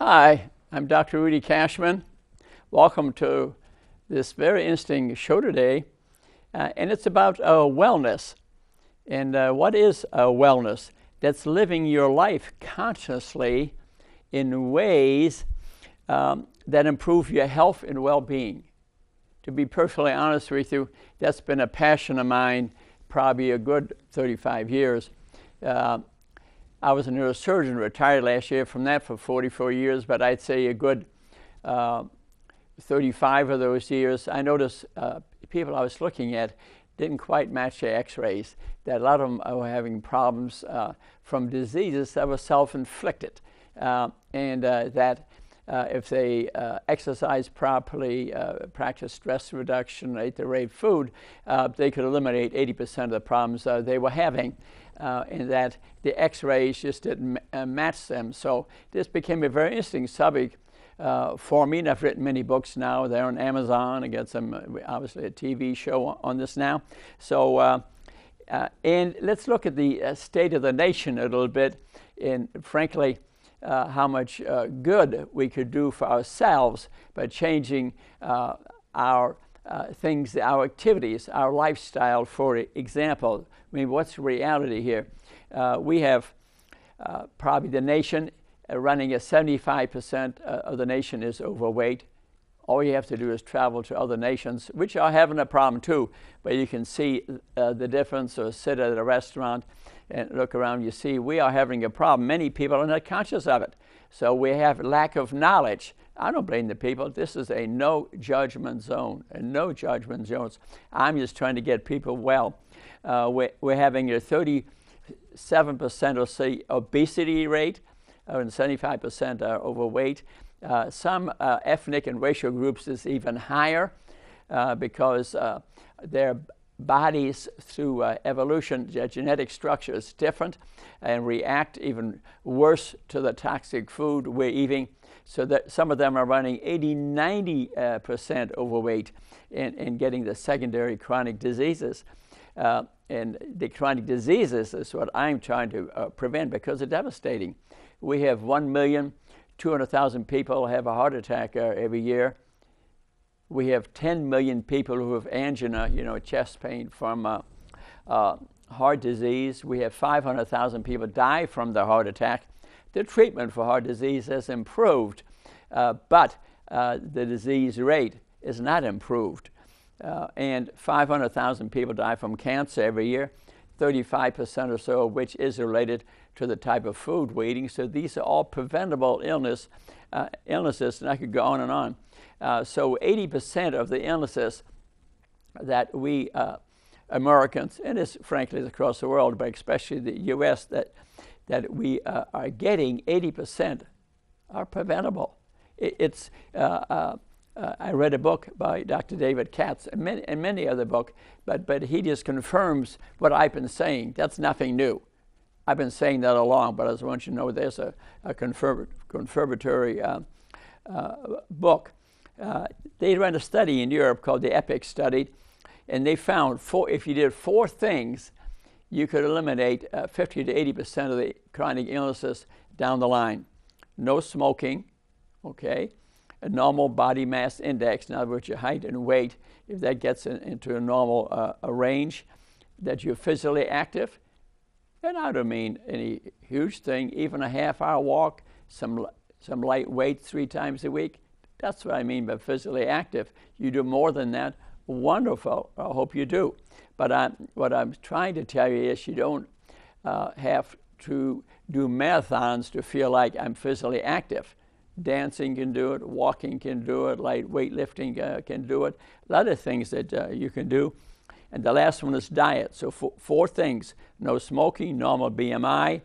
Hi, I'm Dr. Rudy Cashman. Welcome to this very interesting show today, and it's about wellness. And what is wellness? That's living your life consciously in ways that improve your health and well-being. To be perfectly honest with you, that's been a passion of mine probably a good 35 years. I was a neurosurgeon, retired last year from that for 44 years, but I'd say a good 35 of those years, I noticed people I was looking at didn't quite match their x-rays, that a lot of them were having problems from diseases that were self-inflicted, and that if they exercise properly, practice stress reduction, ate the right food, they could eliminate 80% of the problems they were having. And that the x-rays just didn't match them. So this became a very interesting subject for me, and I've written many books now. They're on Amazon. I got some, obviously, a TV show on this now. So, and let's look at the state of the nation a little bit, and frankly, how much good we could do for ourselves by changing our things, our activities, our lifestyle. For example, I mean, what's reality here? We have probably the nation running at 75% of the nation is overweight. All you have to do is travel to other nations, which are having a problem too, but you can see the difference, or sit at a restaurant and look around. You see we are having a problem. Many people are not conscious of it. So we have lack of knowledge. I don't blame the people. This is a no judgment zone, a no judgment zone. I'm just trying to get people well. We're having a 37% or so obesity rate, and 75% are overweight. Some ethnic and racial groups is even higher because their bodies, through evolution, their genetic structure is different and react even worse to the toxic food we're eating. So that some of them are running 80–90% overweight and getting the secondary chronic diseases. And the chronic diseases is what I'm trying to prevent, because they're devastating. We have 1,200,000 people have a heart attack every year. We have 10 million people who have angina, chest pain from heart disease. We have 500,000 people die from the heart attack. The treatment for heart disease has improved, but the disease rate is not improved. And 500,000 people die from cancer every year, 35% or so of which is related to the type of food we're eating. So these are all preventable illnesses, and I could go on and on. So 80% of the illnesses that we Americans, and this frankly is across the world, but especially the U.S., that we are getting, 80% are preventable. I read a book by Dr. David Katz and many other books, but he just confirms what I've been saying. That's nothing new. I've been saying that along, but I just want you to know there's a confirmatory book. They ran a study in Europe called the EPIC study, and they found if you did 4 things, you could eliminate 50–80% of the chronic illnesses down the line. No smoking, okay? A normal body mass index, in other words, your height and weight, if that gets into a normal range, that you're physically active. And I don't mean any huge thing, even a half-hour walk, some light weight 3 times a week. That's what I mean by physically active. You do more than that, wonderful. I hope you do. But what I'm trying to tell you is you don't have to do marathons to feel like I'm physically active. Dancing can do it, walking can do it, light weightlifting can do it, a lot of things that you can do. And the last one is diet. So 4 things: no smoking, normal BMI,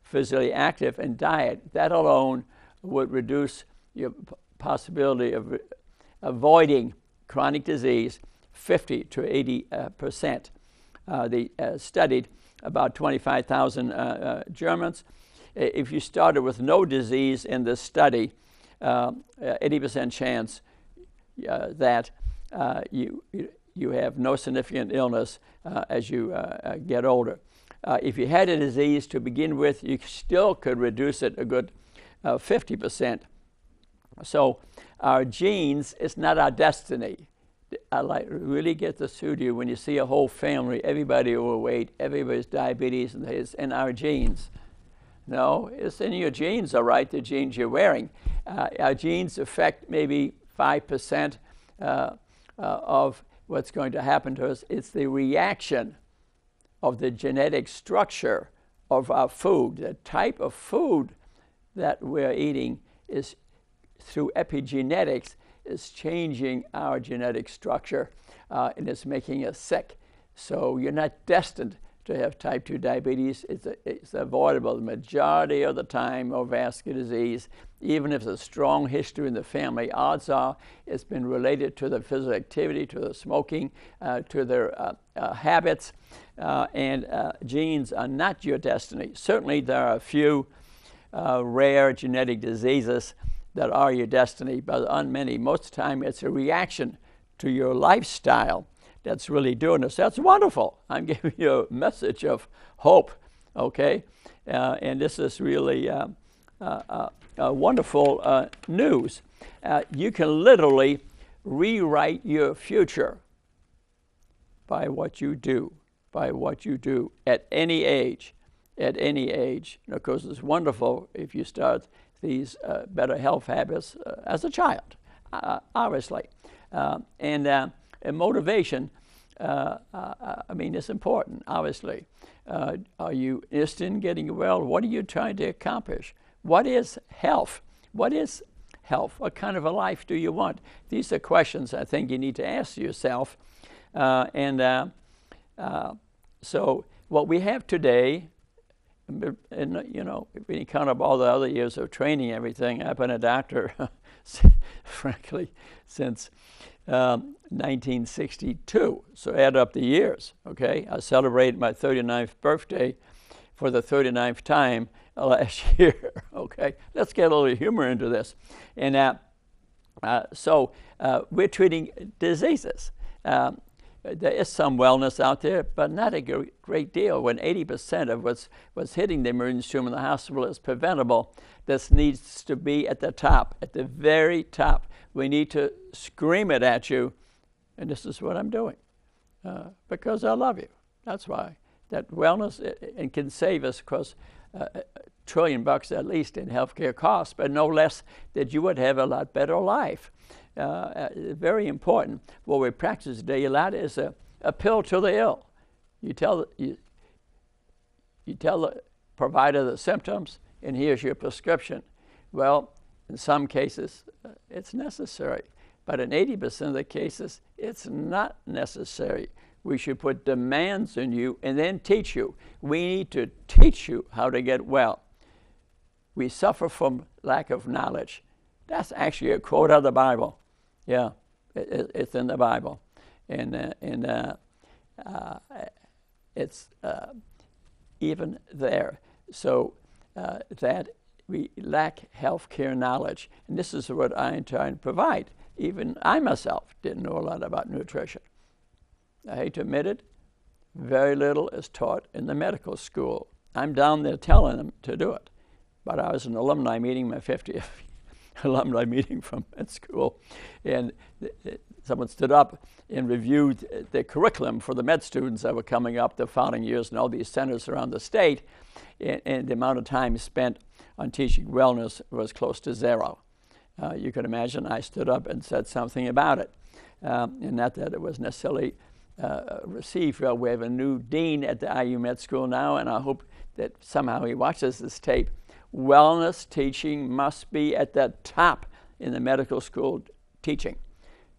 physically active, and diet. That alone would reduce your possibility of avoiding chronic disease 50–80%. They studied about 25,000 Germans. If you started with no disease in this study, 80% chance that you have no significant illness as you get older. If you had a disease to begin with, you still could reduce it a good 50%. So our genes is not our destiny. I like really get this through to you when you see a whole family, everybody overweight, everybody's diabetes, and it's in our genes. No, it's in your genes, all right, the genes you're wearing. Our genes affect maybe 5% of what's going to happen to us. It's the reaction of the genetic structure of our food. The type of food that we're eating is through epigenetics is changing our genetic structure and it's making us sick. So you're not destined to have type 2 diabetes. It's avoidable the majority of the time of vascular disease. Even if there's a strong history in the family, odds are it's been related to the physical activity, to the smoking, to their habits, and genes are not your destiny. Certainly there are a few rare genetic diseases that are your destiny, but on many, most of the time it's a reaction to your lifestyle that's really doing this. That's wonderful. I'm giving you a message of hope, okay? And this is really wonderful news. You can literally rewrite your future by what you do, at any age, And of course, it's wonderful if you start these better health habits as a child, obviously. And motivation, I mean, it's important, obviously. Are you interested in getting well? What are you trying to accomplish? What is health? What is health? What kind of a life do you want? These are questions I think you need to ask yourself. So what we have today, and you know, if we count up all the other years of training, everything, I've been a doctor, frankly, since 1962. So add up the years, okay? I celebrated my 39th birthday for the 39th time last year, okay? Let's get a little humor into this. And so we're treating diseases. There is some wellness out there, but not a great deal. When 80% of what's hitting the emergency room in the hospital is preventable, this needs to be at the top, at the very top. We need to scream it at you, and this is what I'm doing, because I love you. That's why. That wellness it can save us, of course, $1 trillion at least in healthcare costs, but no less that you would have a lot better life. Very important. What we practice today a lot is a pill to the ill. You tell the provider the symptoms, and here's your prescription. Well, in some cases, it's necessary, but in 80% of the cases, it's not necessary. We should put demands on you and then teach you. We need to teach you how to get well. We suffer from lack of knowledge. That's actually a quote out of the Bible. Yeah, it's in the Bible. And it's even there. So that we lack health care knowledge. And this is what I'm trying to provide. Even I myself didn't know a lot about nutrition. I hate to admit it, very little is taught in the medical school. I'm down there telling them to do it. But I was in an alumni meeting, my 50th alumni meeting from med school, and someone stood up and reviewed the curriculum for the med students that were coming up the following years in all these centers around the state, and the amount of time spent on teaching wellness was close to zero. You can imagine I stood up and said something about it, and not that it was necessarily received well. We have a new dean at the IU Med School now, and I hope that somehow he watches this tape. Wellness teaching must be at the top in the medical school teaching,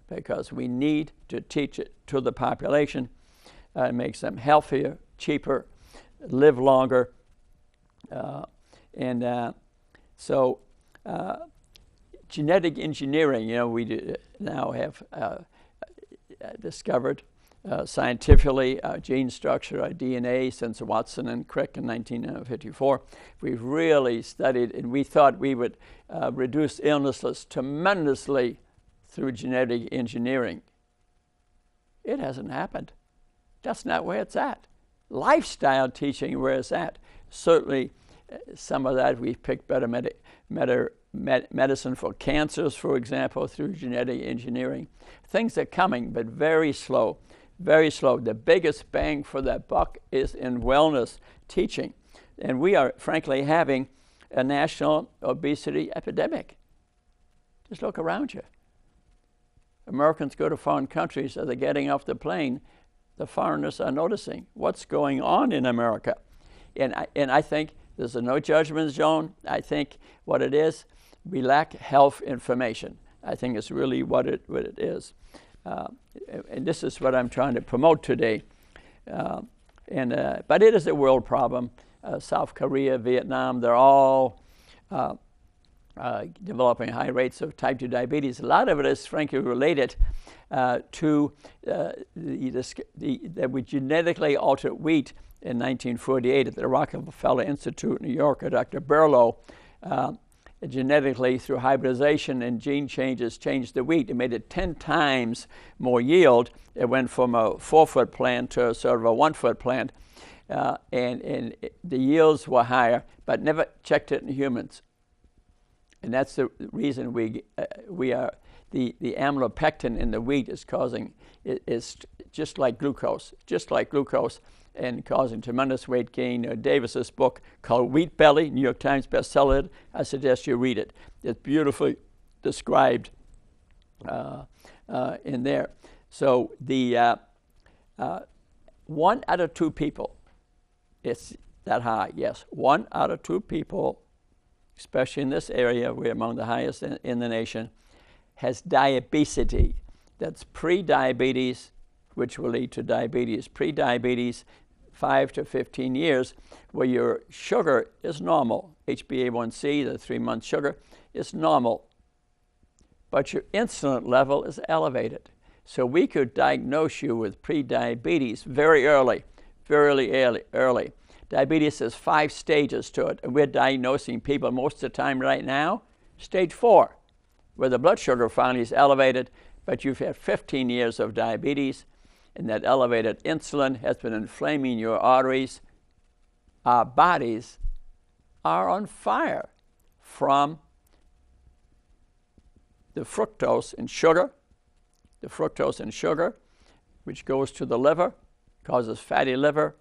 because we need to teach it to the population. It makes them healthier, cheaper, live longer. So genetic engineering, you know, we now have discovered scientifically gene structure, DNA, since Watson and Crick in 1954. We've really studied, and we thought we would reduce illnesses tremendously through genetic engineering. It hasn't happened. That's not where it's at. Lifestyle teaching where it's at. Certainly some of that we've picked better medicine for cancers, for example, through genetic engineering. Things are coming, but very slow, very slow. The biggest bang for that buck is in wellness teaching. And we are, frankly, having a national obesity epidemic. Just look around you. Americans go to foreign countries, as they're getting off the plane, the foreigners are noticing what's going on in America. And I think there's a no judgment zone. I think what it is, we lack health information. I think it's really what it is. And this is what I'm trying to promote today. But it is a world problem. South Korea, Vietnam, they're all developing high rates of type 2 diabetes. A lot of it is, frankly, related to that we genetically altered wheat in 1948 at the Rockefeller Institute in New York. Dr. Berlow genetically, through hybridization and gene changes, changed the wheat. It made it 10 times more yield. It went from a 4-foot plant to sort of a 1-foot plant. And the yields were higher, but never checked it in humans. And that's the reason we are, the amylopectin in the wheat is causing, is just like glucose, and causing tremendous weight gain. Davis's book called Wheat Belly, New York Times bestseller, I suggest you read it. It's beautifully described in there. So the 1 out of 2 people, it's that high, yes. 1 out of 2 people, especially in this area, we're among the highest in the nation, has diabesity. That's pre-diabetes, which will lead to diabetes. Pre-diabetes, 5 to 15 years, where your sugar is normal. HbA1c, the 3-month sugar, is normal. But your insulin level is elevated. So we could diagnose you with pre-diabetes very early, early. Diabetes has 5 stages to it, and we're diagnosing people most of the time right now, stage 4, where the blood sugar finally is elevated, but you've had 15 years of diabetes, and that elevated insulin has been inflaming your arteries. Our bodies are on fire from the fructose in sugar, which goes to the liver, causes fatty liver,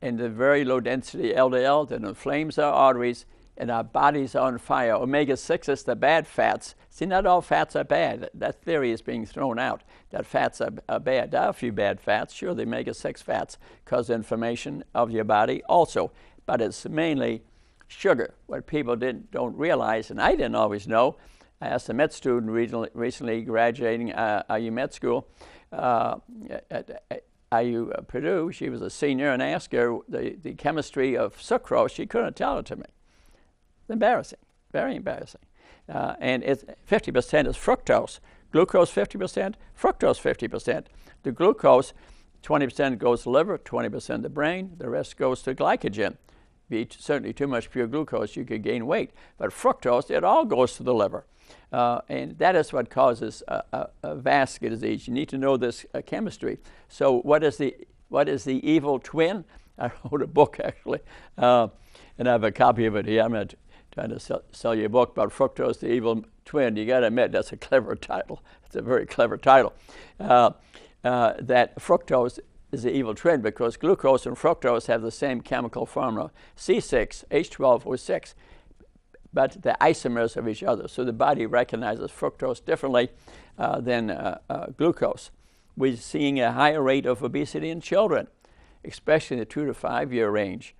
and the very low density LDL that inflames our arteries, and our bodies are on fire. Omega-6 is the bad fats. See, not all fats are bad. That theory is being thrown out, that fats are bad. There are a few bad fats. Sure, the omega-6 fats cause inflammation of your body also, but it's mainly sugar. What people don't realize, and I didn't always know, I asked a med student recently graduating IU Med School at IU Purdue. She was a senior, and I asked her the chemistry of sucrose. She couldn't tell it to me. It's embarrassing, very embarrassing. And it's 50% is fructose. Glucose 50%, fructose 50%. The glucose, 20% goes to liver, 20% the brain, the rest goes to glycogen. If you eat certainly too much pure glucose, you could gain weight. But fructose, it all goes to the liver. And that is what causes vascular disease. You need to know this chemistry. So what is the evil twin? I wrote a book, actually, and I have a copy of it here. I'm not trying to sell you a book about fructose, the evil twin. You got to admit, that's a clever title. It's a very clever title. That fructose is the evil twin because glucose and fructose have the same chemical formula, C6H12O6, but the isomers of each other. So the body recognizes fructose differently than glucose. We're seeing a higher rate of obesity in children, especially in the 2 to 5 year range.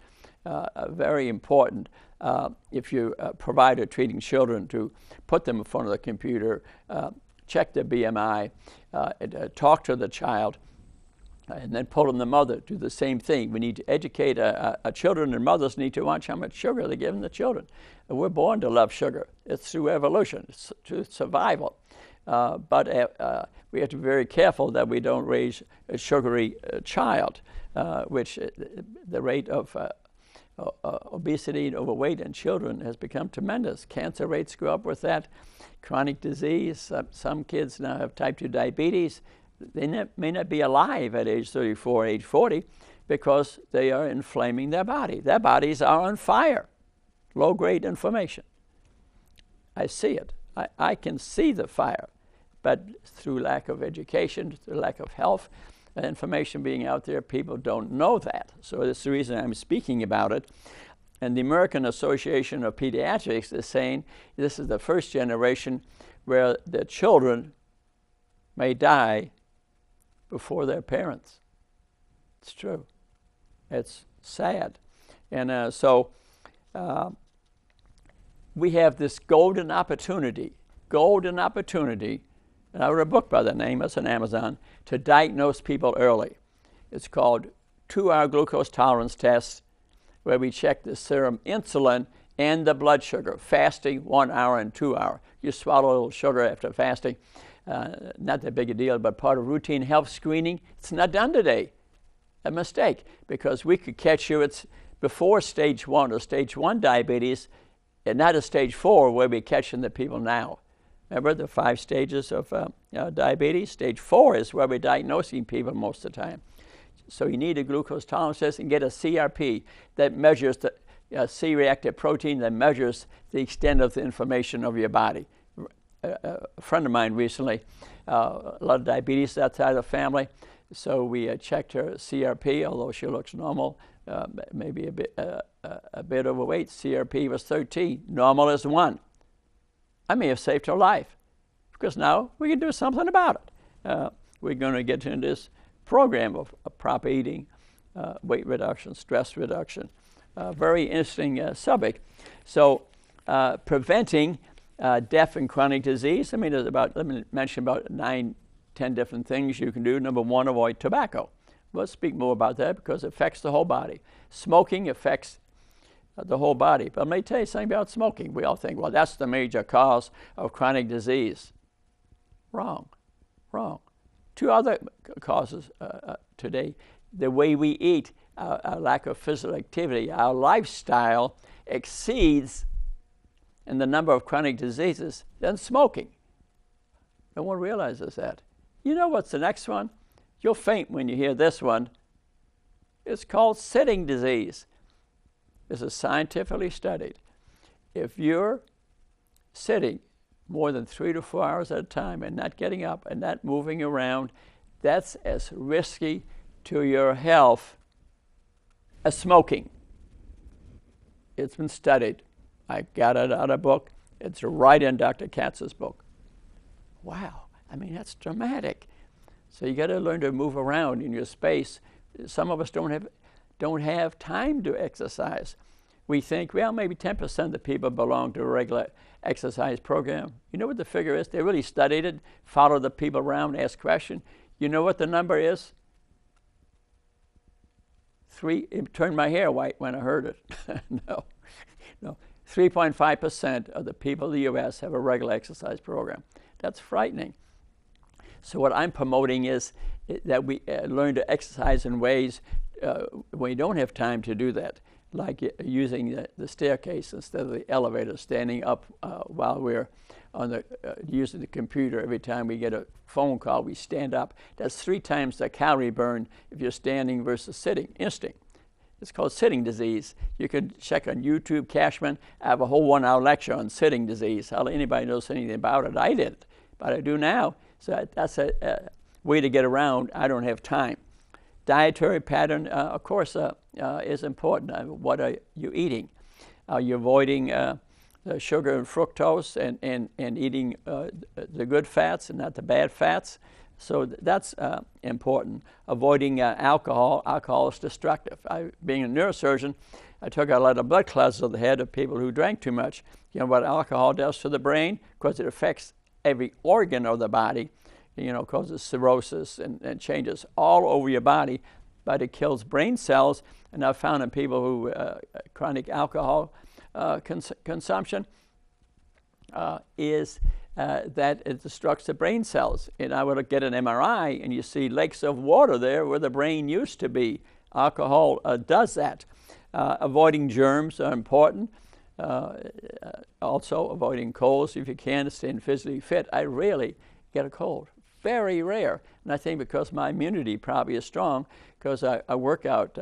Very important if you provide treating children to put them in front of the computer, check their BMI, talk to the child, and then pull in the mother, do the same thing. We need to educate children, and mothers need to watch how much sugar they're giving the children. And we're born to love sugar. It's through evolution, it's through survival. But we have to be very careful that we don't raise a sugary child, which the rate of obesity and overweight in children has become tremendous. Cancer rates go up with that. Chronic disease, some kids now have type 2 diabetes. They may not be alive at age 34, age 40, because they are inflaming their body. Their bodies are on fire, low-grade inflammation. I see it. I can see the fire, but through lack of education, through lack of health, information being out there, people don't know that. So that's the reason I'm speaking about it. And the American Association of Pediatrics is saying this is the first generation where the children may die before their parents. It's true. It's sad. And so we have this golden opportunity, and I wrote a book by the name, it's on Amazon, to diagnose people early. It's called 2-hour glucose tolerance test, where we check the serum insulin and the blood sugar, fasting 1 hour and 2 hour. You swallow a little sugar after fasting, not that big a deal, but part of routine health screening. It's not done today. A mistake, because we could catch you before stage 1 or stage 1 diabetes, and not a stage 4 where we're catching the people now. Remember the 5 stages of diabetes? Stage 4 is where we're diagnosing people most of the time. So you need a glucose tolerance test and get a CRP that measures the C-reactive protein that measures the extent of the inflammation of your body. A friend of mine recently, a lot of diabetes outside of the family, so we checked her CRP, although she looks normal, maybe a bit overweight. CRP was 13, normal is 1. I may have saved her life, because now we can do something about it. We're going to get into this program of proper eating, weight reduction, stress reduction. Very interesting subject. So preventing death and chronic disease, I mean, let me mention about 9, 10 different things you can do. Number 1, avoid tobacco. We'll speak more about that because it affects the whole body. Smoking affects the whole body. But let me tell you something about smoking. We all think, well, that's the major cause of chronic disease. Wrong. 2 other causes today. The way we eat, our lack of physical activity, our lifestyle exceeds in the number of chronic diseases than smoking. No one realizes that. You know what's the next one? You'll faint when you hear this one. It's called sitting disease. This is scientifically studied. If you're sitting more than 3 to 4 hours at a time and not getting up and not moving around, that's as risky to your health as smoking. It's been studied. I got it out of a book. It's right in Dr. Katz's book. Wow, I mean, that's dramatic. So you got to learn to move around in your space. Some of us don't have time to exercise. We think, well, maybe 10% of the people belong to a regular exercise program. You know what the figure is? They really studied it, followed the people around, asked questions. You know what the number is? 3, it turned my hair white when I heard it. No. 3.5% of the people in the U.S. have a regular exercise program. That's frightening. So what I'm promoting is that we learn to exercise in ways when you don't have time to do that, like using the staircase instead of the elevator, standing up while we're using the computer. Every time we get a phone call, we stand up. That's 3 times the calorie burn if you're standing versus sitting. Instinct. It's called sitting disease. You can check on YouTube, Cashman. I have a whole 1-hour lecture on sitting disease. How anybody knows anything about it? I didn't, but I do now. So that's a way to get around. I don't have time. Dietary pattern, of course, is important. What are you eating? Are you avoiding the sugar and fructose and eating the good fats and not the bad fats? So that's important. Avoiding alcohol. Alcohol is destructive. Being a neurosurgeon, I took a lot of blood clots of the head of people who drank too much. You know what alcohol does to the brain? Because it affects every organ of the body. You know, causes cirrhosis and changes all over your body, but it kills brain cells. And I've found in people who chronic alcohol consumption is that it destructs the brain cells. And I would get an MRI and you see lakes of water there where the brain used to be. Alcohol does that. Avoiding germs are important. Also avoiding colds if you can, staying physically fit. I rarely get a cold. Very rare. And I think because my immunity probably is strong, because I work out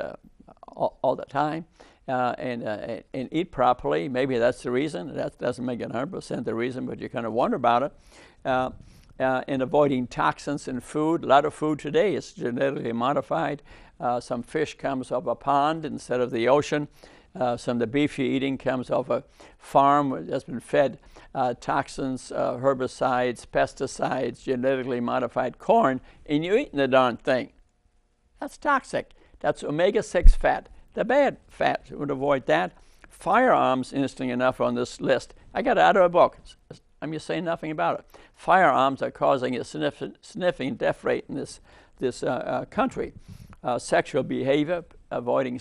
all the time and eat properly. Maybe that's the reason. That doesn't make it 100% the reason, but you kind of wonder about it. And avoiding toxins in food. A lot of food today is genetically modified. Some fish comes off a pond instead of the ocean. Some of the beef you're eating comes off a farm that's been fed toxins, herbicides, pesticides, genetically modified corn, and you're eating the darn thing. That's toxic. That's omega-6 fat. The bad fat, would avoid that. Firearms, interesting enough, on this list. I got it out of a book. I'm just saying nothing about it. Firearms are causing a significant death rate in this country. Sexual behavior, avoiding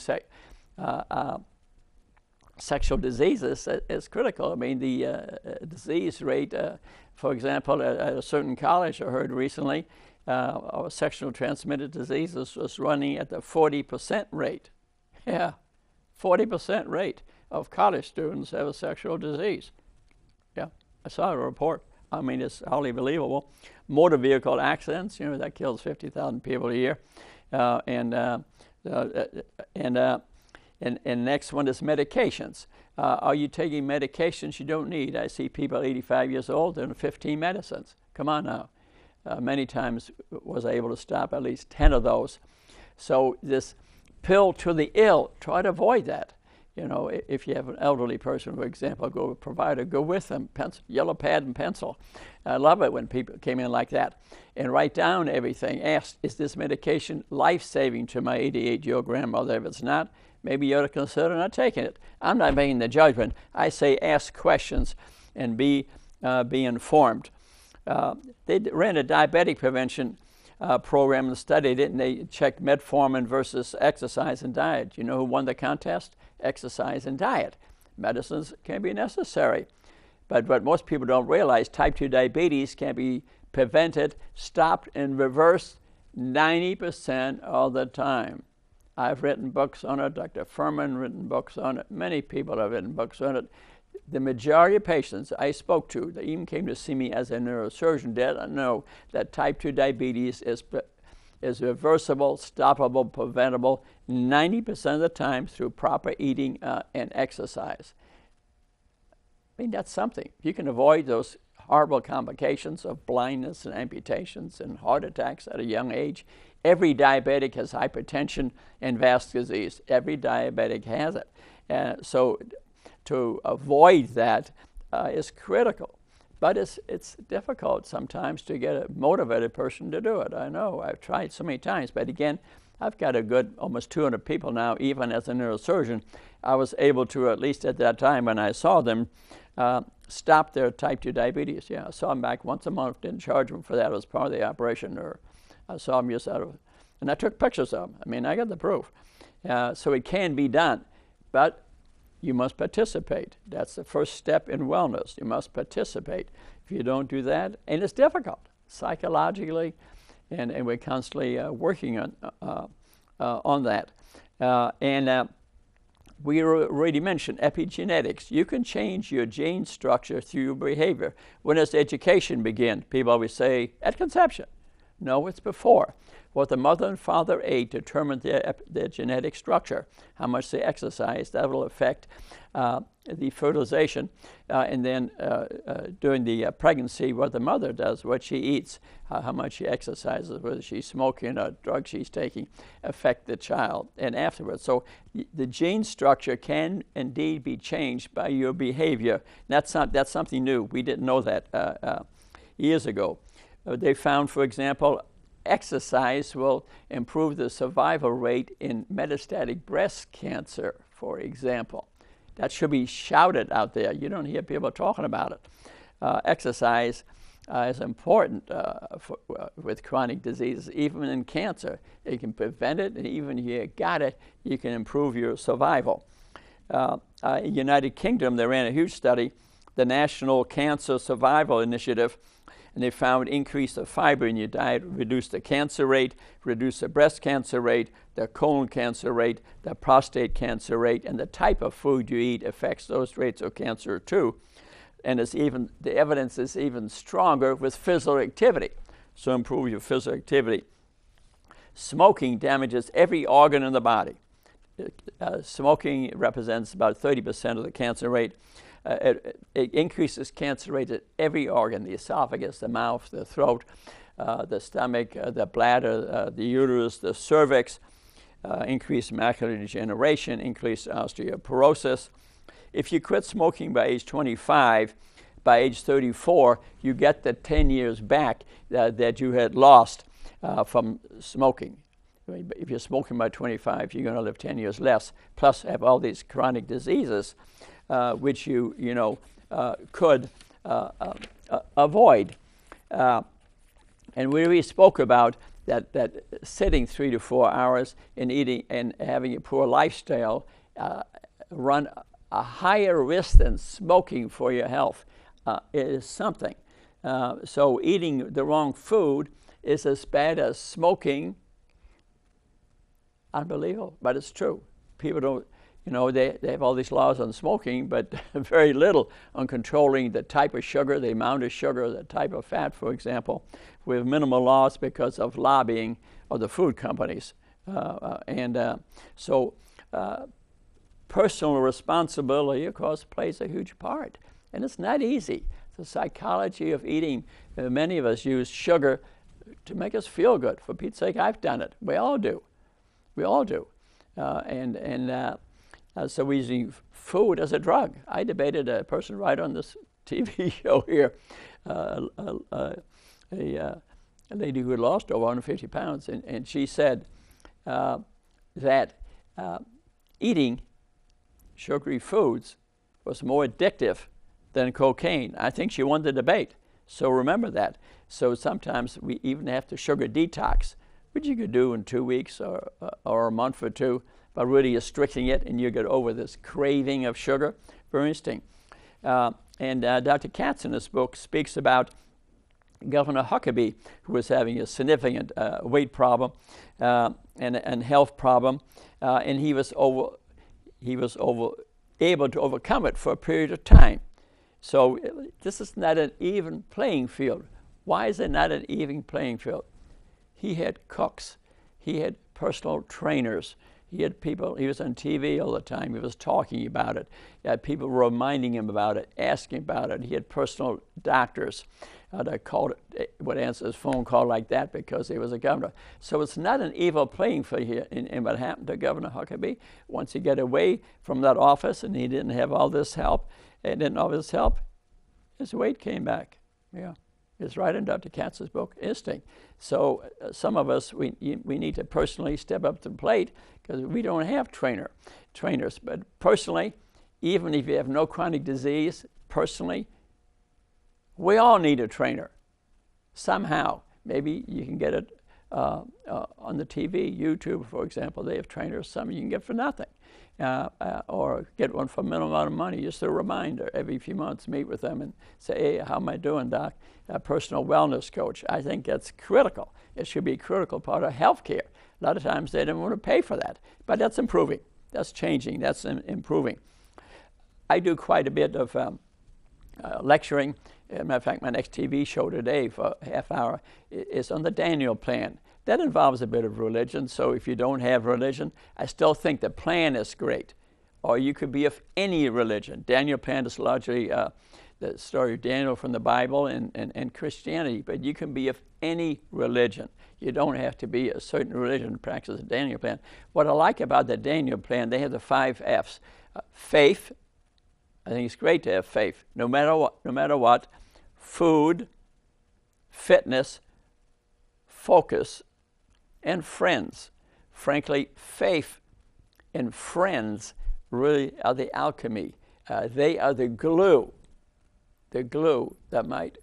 sexual diseases is critical. I mean, the disease rate, for example, at a certain college I heard recently, of sexual transmitted diseases was running at the 40% rate. Yeah, 40% rate of college students have a sexual disease. Yeah, I saw a report. I mean, it's hardly believable. Motor vehicle accidents, that kills 50,000 people a year. And next one is medications. Are you taking medications you don't need? I see people 85 years old and 15 medicines. Come on now. Many times was able to stop at least 10 of those. So this pill to the ill, try to avoid that. If you have an elderly person, for example, go with a provider, go with them, yellow pad and pencil. I love it when people came in like that. And write down everything. Ask, is this medication life-saving to my 88-year-old grandmother? If it's not, maybe you ought to consider not taking it. I'm not making the judgment. I say ask questions and be informed. They ran a diabetic prevention program and studied it, and they checked metformin versus exercise and diet. You know who won the contest? Exercise and diet. Medicines can be necessary. But what most people don't realize, type 2 diabetes can be prevented, stopped, and reversed 90% of the time. I've written books on it. Dr. Furman written books on it. Many people have written books on it. The majority of patients I spoke to that even came to see me as a neurosurgeon did not know that type 2 diabetes is reversible, stoppable, preventable 90% of the time through proper eating and exercise. I mean, that's something. If you can avoid those horrible complications of blindness and amputations and heart attacks at a young age. Every diabetic has hypertension and vascular disease. Every diabetic has it. So to avoid that is critical. But it's difficult sometimes to get a motivated person to do it. I know, I've tried so many times. But again, I've got a good almost 200 people now, even as a neurosurgeon. I was able to, at least at that time when I saw them, stop their type 2 diabetes. Yeah, I saw them back once a month, didn't charge them for that as part of the operation. Or I saw them just out of, and I took pictures of them. I mean, I got the proof. So it can be done, but you must participate. That's the first step in wellness. You must participate. If you don't do that, and it's difficult psychologically, and we're constantly working on that. We already mentioned epigenetics. You can change your gene structure through your behavior. When does education begin? People always say, at conception. No, it's before. What the mother and father ate determines their genetic structure. How much they exercise, that will affect the fertilization. And then during the pregnancy, what the mother does, what she eats, how much she exercises, whether she's smoking or drugs she's taking, affect the child and afterwards. So the gene structure can indeed be changed by your behavior. That's something new. We didn't know that years ago. They found, for example, exercise will improve the survival rate in metastatic breast cancer, for example. That should be shouted out there. You don't hear people talking about it. Exercise is important with chronic diseases, even in cancer. You can prevent it, and even if you got it, you can improve your survival. In United Kingdom, they ran a huge study, the National Cancer Survival Initiative, and they found increase of fiber in your diet, reduce the cancer rate, reduce the breast cancer rate, the colon cancer rate, the prostate cancer rate, and the type of food you eat affects those rates of cancer too. And the evidence is even stronger with physical activity. So improve your physical activity. Smoking damages every organ in the body. Smoking represents about 30% of the cancer rate. It increases cancer rate at every organ: the esophagus, the mouth, the throat, the stomach, the bladder, the uterus, the cervix. Increased macular degeneration, increased osteoporosis. If you quit smoking by age 25, by age 34, you get the 10 years back that you had lost from smoking. If you're smoking by 25, you're going to live 10 years less, plus have all these chronic diseases, which you could avoid. And we spoke about that sitting 3 to 4 hours and eating and having a poor lifestyle run a higher risk than smoking for your health. It is something. So eating the wrong food is as bad as smoking. Unbelievable, but it's true. People don't, they have all these laws on smoking, but very little on controlling the type of sugar, the amount of sugar, the type of fat, for example. We have minimal laws because of lobbying of the food companies. So personal responsibility, of course, plays a huge part. And it's not easy. The psychology of eating, many of us use sugar to make us feel good. For Pete's sake, I've done it. We all do. We all do. So we use food as a drug. I debated a person right on this TV show here, a lady who had lost over 150 pounds, and she said that eating sugary foods was more addictive than cocaine. I think she won the debate, so remember that. So sometimes we even have to sugar detox, which you could do in 2 weeks or a month or two, but really restricting it, and you get over this craving of sugar. Very interesting. And Dr. Katz in this book speaks about Governor Huckabee, who was having a significant weight problem and health problem, and he was able to overcome it for a period of time. So this is not an even playing field. Why is it not an even playing field? He had cooks. He had personal trainers. He had people, he was on TV all the time. He was talking about it. He had people reminding him about it, asking about it. He had personal doctors that would answer his phone call like that because he was a governor. So it's not an evil playing field here. And what happened to Governor Huckabee, once he got away from that office and he didn't have all this help, his weight came back. Yeah. It's right in Dr. Katz's book, Instinct. So some of us, we need to personally step up to the plate because we don't have trainers. But personally, even if you have no chronic disease, personally, we all need a trainer. Somehow, maybe you can get it on the TV, YouTube, for example. They have trainers, some you can get for nothing. Or get one for a minimum amount of money, just a reminder. Every few months, meet with them and say, hey, how am I doing, doc? A personal wellness coach. I think that's critical. It should be a critical part of healthcare. A lot of times they don't want to pay for that, but that's improving. That's changing. That's improving. I do quite a bit of lecturing. As a matter of fact, my next TV show today for a half hour is on the Daniel Plan. That involves a bit of religion, so if you don't have religion, I still think the plan is great. Or you could be of any religion. Daniel Plan is largely the story of Daniel from the Bible and Christianity, but you can be of any religion. You don't have to be a certain religion to practice the Daniel Plan. What I like about the Daniel Plan, they have the 5 F's. Faith. I think it's great to have faith, no matter what. Food, fitness, focus, and friends. Frankly, faith and friends really are the alchemy. They are the glue that might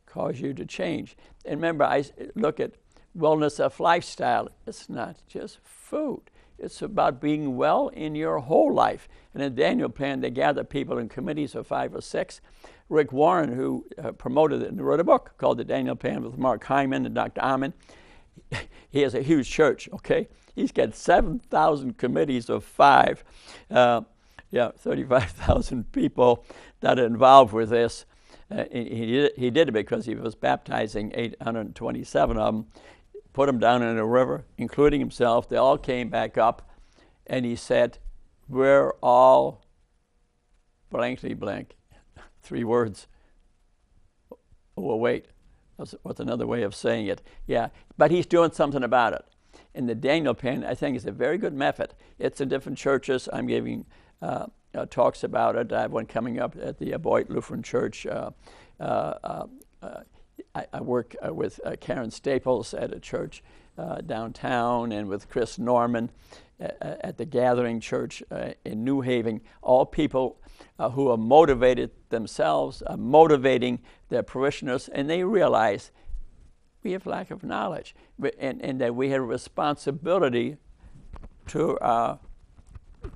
cause you to change. And remember, I look at wellness of lifestyle. It's not just food. It's about being well in your whole life. And in the Daniel Plan, they gather people in committees of 5 or 6. Rick Warren, who promoted it and wrote a book called The Daniel Plan with Mark Hyman and Dr. Amen. He has a huge church, okay? He's got 7,000 committees of 5. 35,000 people that are involved with this. He did it because he was baptizing 827 of them, put them down in a river, including himself. They all came back up, and he said, we're all blankly blank. 3 words. Oh, wait. What's another way of saying it? Yeah, but he's doing something about it. And the Daniel Plan, I think, is a very good method. It's in different churches. I'm giving talks about it. I have one coming up at the Beloit Lutheran Church. I work with Karen Staples at a church downtown, and with Chris Norman at the Gathering Church in New Haven. All people who are motivated themselves, motivating their parishioners, and they realize we have lack of knowledge, and that we have a responsibility to our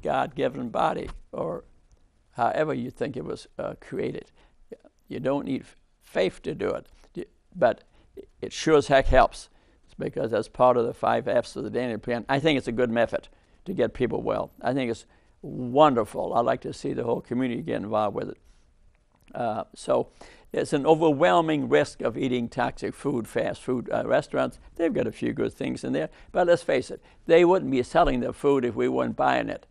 God-given body, or however you think it was created. You don't need faith to do it, but it sure as heck helps, because that's part of the 5 F's of the Daniel Plan. I think it's a good method to get people well. I think it's wonderful. I'd like to see the whole community get involved with it. So there's an overwhelming risk of eating toxic food, fast food restaurants. They've got a few good things in there, but let's face it, they wouldn't be selling their food if we weren't buying it.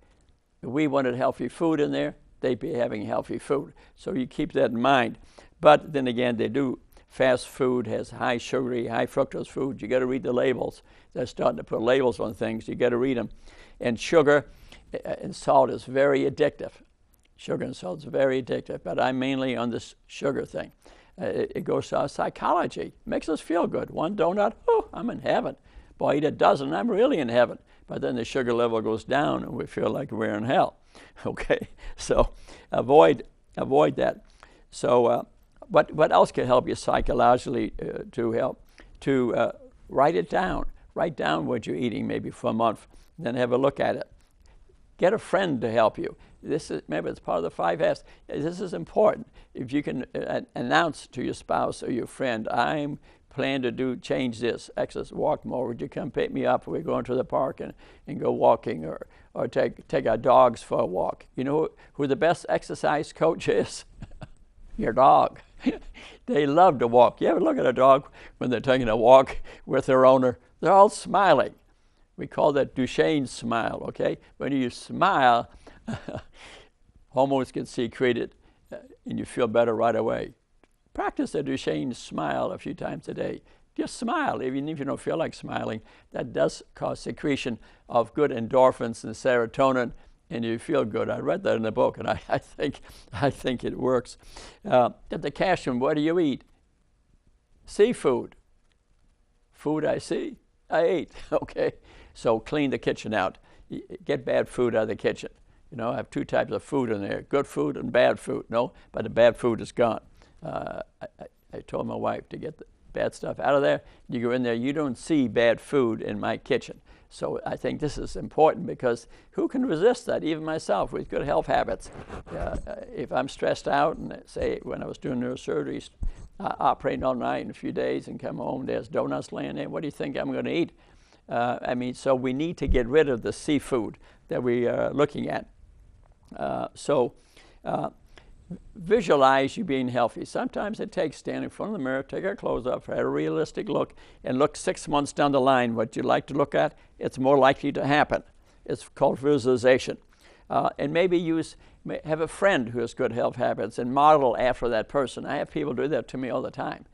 If we wanted healthy food in there, they'd be having healthy food. So you keep that in mind. But then again, they do. Fast food has high sugary, high fructose food. You got to read the labels. They're starting to put labels on things. You got to read them. And sugar and salt is very addictive. Sugar and salt is very addictive, but I'm mainly on this sugar thing. It goes to our psychology. Makes us feel good. One donut, oh, I'm in heaven. Boy, eat a dozen, I'm really in heaven. But then the sugar level goes down and we feel like we're in hell. Okay, so avoid that. So what else can help you psychologically to help? To write it down. Write down what you're eating maybe for a month, then have a look at it. Get a friend to help you. This is, maybe it's part of the 5 F's. This is important. If you can announce to your spouse or your friend, I'm planning to change this, exercise, walk more. Would you come pick me up? We're going to the park and go walking, or take our dogs for a walk. You know who the best exercise coach is? Your dog. They love to walk. You ever look at a dog when they're taking a walk with their owner? They're all smiling. We call that Duchenne's smile, okay? When you smile, hormones get secreted and you feel better right away. Practice the Duchenne's smile a few times a day. Just smile, even if you don't feel like smiling. That does cause secretion of good endorphins and serotonin, and you feel good. I read that in the book, and I think it works. At the Cashman, what do you eat? Seafood. Food I see, I ate, okay? So clean the kitchen out. Get bad food out of the kitchen. You know, I have 2 types of food in there, good food and bad food. No, but the bad food is gone. I told my wife to get the bad stuff out of there. You go in there, you don't see bad food in my kitchen. So I think this is important, because who can resist that? Even myself with good health habits. If I'm stressed out, and say when I was doing neurosurgery, operating all night in a few days and come home, there's donuts laying there, what do you think I'm going to eat? So we need to get rid of the seafood that we are looking at. Visualize you being healthy. Sometimes it takes standing in front of the mirror, take our clothes off, have a realistic look, and look 6 months down the line. What you'd like to look at, it's more likely to happen. It's called visualization. And maybe have a friend who has good health habits and model after that person. I have people do that to me all the time.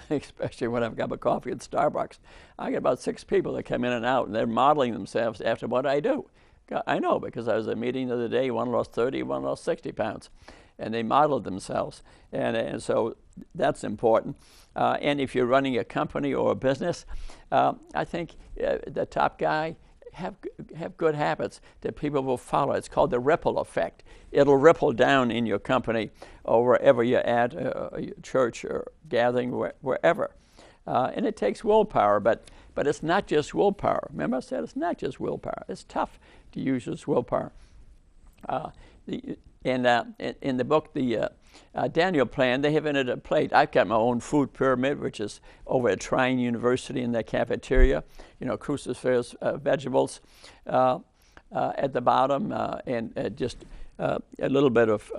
Especially when I've got my coffee at Starbucks. I get about 6 people that come in and out, and they're modeling themselves after what I do. I know, because I was at a meeting the other day, one lost 30, one lost 60 pounds. And they modeled themselves. And so that's important. And if you're running a company or a business, I think the top guy have good habits that people will follow. It's called the ripple effect. It'll ripple down in your company or wherever you're at, church or gathering, wherever. And it takes willpower, but it's not just willpower. Remember I said it's not just willpower. It's tough to use this willpower. In the book, the Daniel Plan, they have in it a plate. I've got my own food pyramid, which is over at Trine University in the cafeteria. You know, cruciferous vegetables at the bottom, and just a little bit of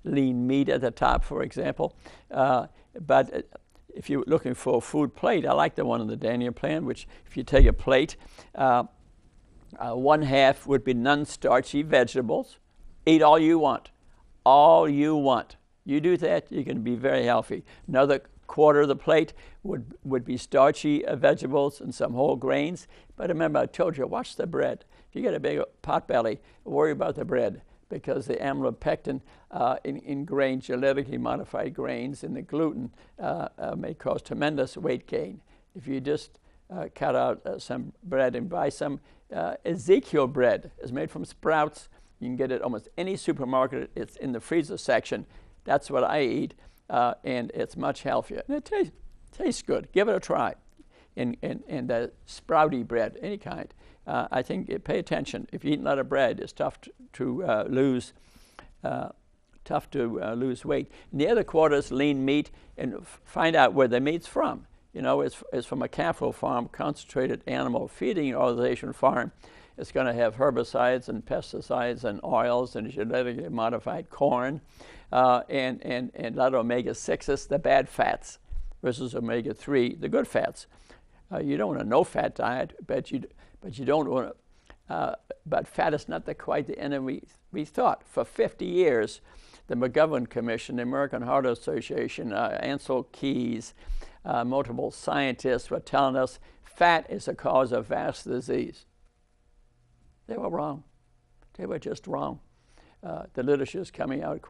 lean meat at the top, for example. But if you're looking for a food plate, I like the one in the Daniel Plan, which if you take a plate, One half would be non-starchy vegetables. Eat all you want. All you want. You do that, you're going to be very healthy. Another quarter of the plate would be starchy vegetables and some whole grains. But remember, I told you, watch the bread. If you get a big pot belly, worry about the bread, because the amylopectin in grains, genetically modified grains, and the gluten may cause tremendous weight gain. If you just cut out some bread and buy some Ezekiel bread. It's made from sprouts. You can get it almost any supermarket. It's in the freezer section. That's what I eat, and it's much healthier. And it tastes good. Give it a try. And sprouty bread, any kind. I think pay attention. If you eat a lot of bread, it's tough to lose weight. And the other quarter is lean meat, and find out where the meat's from. You know, it's from a cattle farm, concentrated animal feeding organization farm. It's going to have herbicides and pesticides and oils and genetically modified corn, and a lot of omega-6s, the bad fats, versus omega-3, the good fats. You don't want a no-fat diet, but you don't want to. But fat is not quite the enemy we thought. For 50 years, the McGovern Commission, the American Heart Association, Ansel Keys, multiple scientists were telling us fat is the cause of vascular disease. They were wrong. They were just wrong. The literature is coming out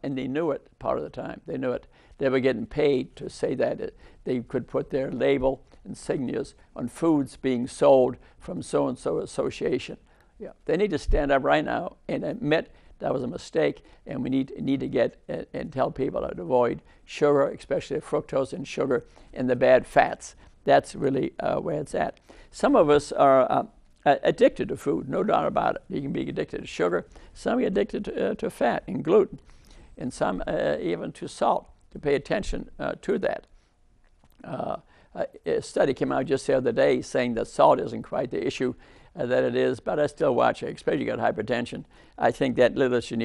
and they knew it part of the time. They knew it. They were getting paid to say that. They could put their label insignias on foods being sold from so-and-so association. Yeah, they need to stand up right now and admit that was a mistake, and we need to get and tell people to avoid sugar, especially fructose and sugar, and the bad fats. That's really where it's at. Some of us are addicted to food, no doubt about it. You can be addicted to sugar. Some are addicted to fat and gluten, and some even to salt. To pay attention to that. A study came out just the other day saying that salt isn't quite the issue that it is, but I still watch it, especially you got hypertension. I think that literature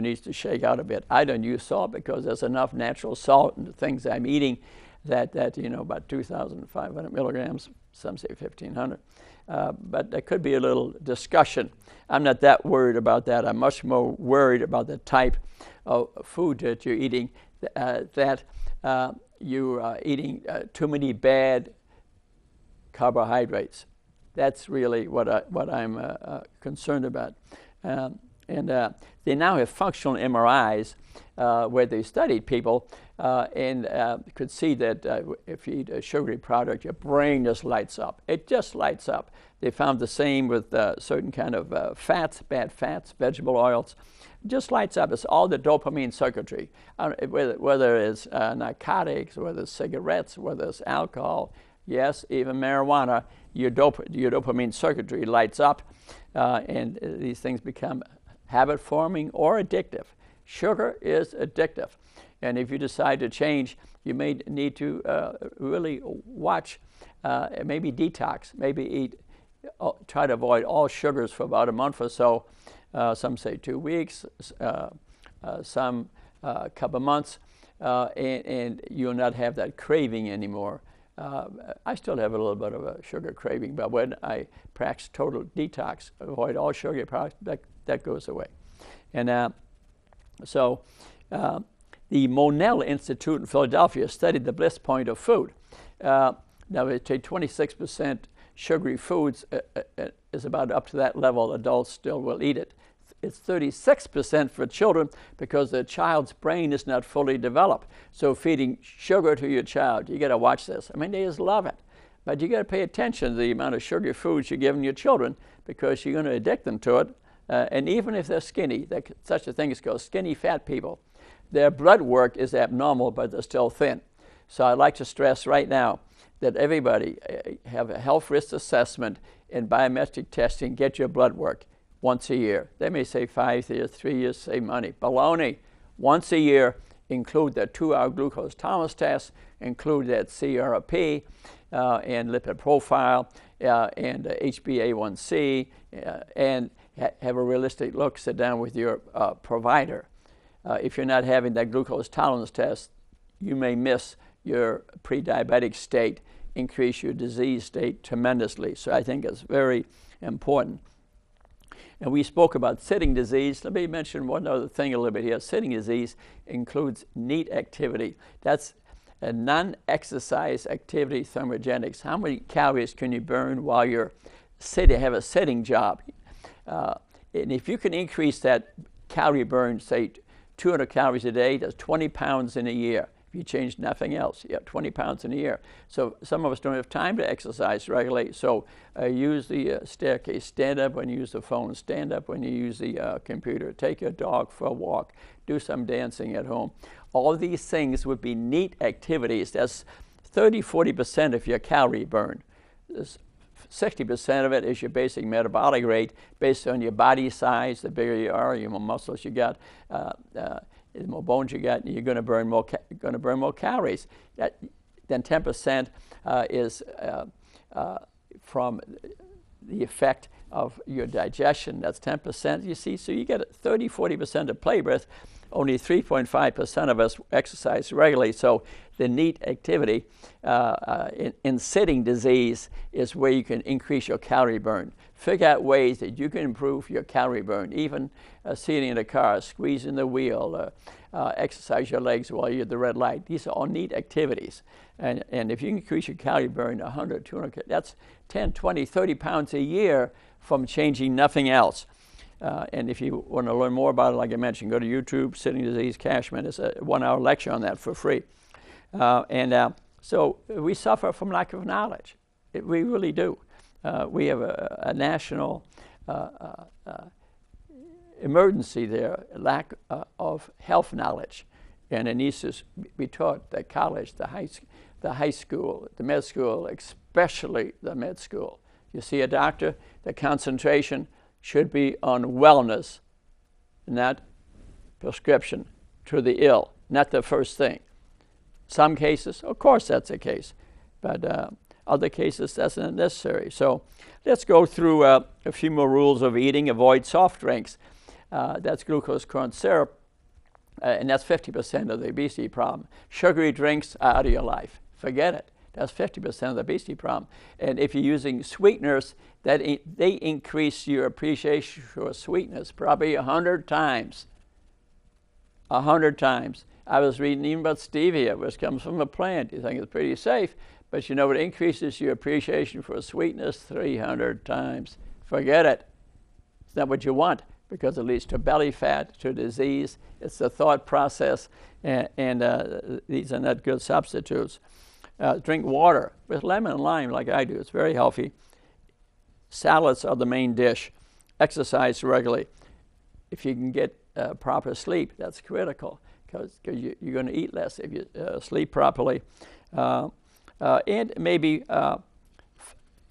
needs to shake out a bit. I don't use salt because there's enough natural salt in the things I'm eating that you know, about 2,500 milligrams, some say 1,500. But there could be a little discussion. I'm not that worried about that. I'm much more worried about the type of food that you're eating, that you are eating too many bad carbohydrates. That's really what I'm concerned about. They now have functional MRIs where they studied people and could see that if you eat a sugary product, your brain just lights up. It just lights up. They found the same with certain kind of fats, bad fats, vegetable oils. It just lights up. It's all the dopamine circuitry, whether it's narcotics, whether it's cigarettes, whether it's alcohol, yes, even marijuana, your dopamine circuitry lights up, and these things become habit-forming or addictive. Sugar is addictive, and if you decide to change, you may need to really watch, maybe detox, maybe try to avoid all sugars for about a month or so. Some say 2 weeks, some a couple of months, and you'll not have that craving anymore. I still have a little bit of a sugar craving, but when I practice total detox, avoid all sugar products, that goes away. And so the Monell Institute in Philadelphia studied the bliss point of food. Now they take 26% sugary foods is about up to that level. Adults still will eat it. It's 36% for children because the child's brain is not fully developed. So feeding sugar to your child, you got to watch this. I mean, they just love it. But you got to pay attention to the amount of sugary foods you're giving your children because you're going to addict them to it. And even if they're skinny, such a thing is called skinny fat people, their blood work is abnormal, but they're still thin. So I'd like to stress right now that everybody have a health risk assessment and biometric testing, get your blood work once a year. They may say 5 years, 3 years, save money. Baloney. Once a year, include the 2-hour glucose tolerance test, include that CRP and lipid profile and HbA1c, and have a realistic look, sit down with your provider. If you're not having that glucose tolerance test, you may miss your pre-diabetic state, increase your disease state tremendously. So I think it's very important. And we spoke about sitting disease. Let me mention one other thing a little bit here. Sitting disease includes NEAT activity. That's a non-exercise activity thermogenics. How many calories can you burn while you're sitting, have a sitting job? And if you can increase that calorie burn, say 200 calories a day, that's 20 pounds in a year. If you change nothing else, you have 20 pounds in a year. So some of us don't have time to exercise regularly. So use the staircase, stand up when you use the phone, stand up when you use the computer, take your dog for a walk, do some dancing at home. All these things would be NEAT activities. That's 30–40% of your calorie burn. 60% of it is your basic metabolic rate based on your body size. The bigger you are, the more muscles you got, the more bones you got, you're going to burn more calories. Then 10% is from the effect of your digestion. That's 10%. You see, so you get 30–40% to play with. Only 3.5% of us exercise regularly. So the NEAT activity in sitting disease is where you can increase your calorie burn. Figure out ways that you can improve your calorie burn, even sitting in a car, squeezing the wheel, exercise your legs while you're at the red light. These are all NEAT activities. And if you increase your calorie burn 100, 200, that's 10, 20, 30 pounds a year from changing nothing else. And if you want to learn more about it, like I mentioned, go to YouTube, Sitting Disease Cashman. It's a 1-hour lecture on that for free. So we suffer from lack of knowledge. We really do. We have a national emergency there, lack of health knowledge. And it needs to be taught at college, the high school, the med school, especially the med school. You see a doctor, the concentration should be on wellness, not prescription to the ill, not the first thing. Some cases, of course that's the case, but other cases that's not necessary. So let's go through a few more rules of eating. Avoid soft drinks. That's glucose corn syrup, and that's 50% of the obesity problem. Sugary drinks are out of your life. Forget it. That's 50% of the obesity problem. And if you're using sweeteners, they increase your appreciation for sweetness probably 100 times. 100 times. I was reading even about stevia, which comes from a plant. You think it's pretty safe, but you know it increases your appreciation for sweetness 300 times. Forget it. It's not what you want, because it leads to belly fat, to disease. It's the thought process, and these are not good substitutes. Drink water with lemon and lime like I do. It's very healthy. Salads are the main dish. Exercise regularly. If you can get proper sleep, that's critical, because you're going to eat less if you sleep properly. And maybe